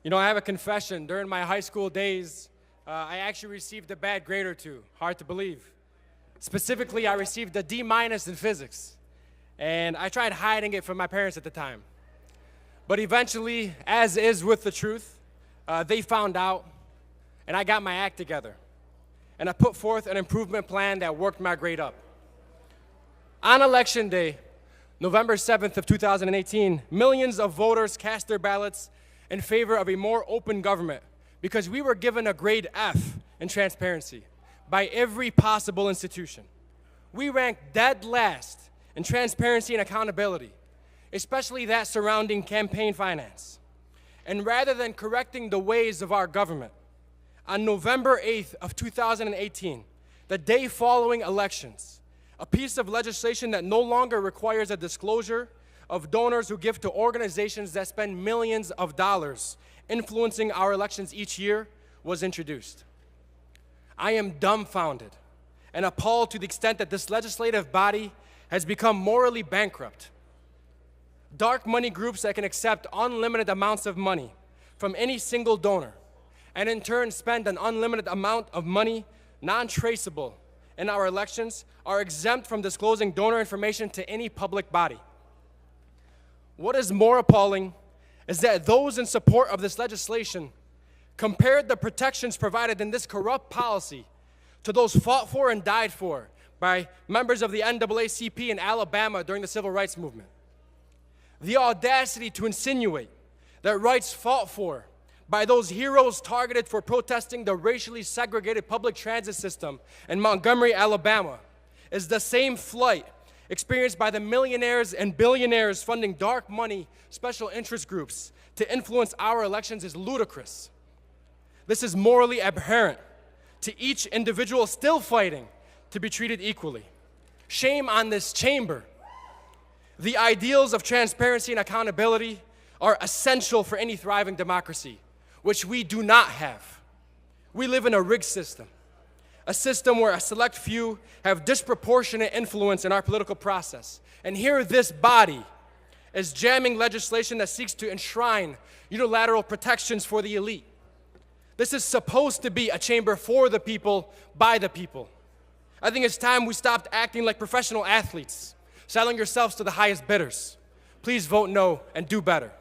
I have a confession. During my high school days, I actually received a bad grade or two. Hard to believe. Specifically, I received a D- in physics. And I tried hiding it from my parents at the time. But eventually, as is with the truth, they found out, and I got my act together. And I put forth an improvement plan that worked my grade up. On Election Day, November 7th of 2018, millions of voters cast their ballots in favor of a more open government because we were given a grade F in transparency by every possible institution. We ranked dead last in transparency and accountability, especially that surrounding campaign finance. And rather than correcting the ways of our government, on November 8th of 2018, the day following elections, a piece of legislation that no longer requires a disclosure of donors who give to organizations that spend millions of dollars influencing our elections each year was introduced. I am dumbfounded and appalled to the extent that this legislative body has become morally bankrupt. Dark money groups that can accept unlimited amounts of money from any single donor and in turn spend an unlimited amount of money non-traceable in our elections are exempt from disclosing donor information to any public body. What is more appalling is that those in support of this legislation compared the protections provided in this corrupt policy to those fought for and died for by members of the NAACP in Alabama during the Civil Rights Movement. The audacity to insinuate that rights fought for by those heroes targeted for protesting the racially segregated public transit system in Montgomery, Alabama, is the same flight experienced by the millionaires and billionaires funding dark money special interest groups to influence our elections is ludicrous. This is morally abhorrent to each individual still fighting to be treated equally. Shame on this chamber. The ideals of transparency and accountability are essential for any thriving democracy, which we do not have. We live in a rigged system, a system where a select few have disproportionate influence in our political process. And here this body is jamming legislation that seeks to enshrine unilateral protections for the elite. This is supposed to be a chamber for the people, by the people. I think it's time we stopped acting like professional athletes, selling yourselves to the highest bidders. Please vote no and do better.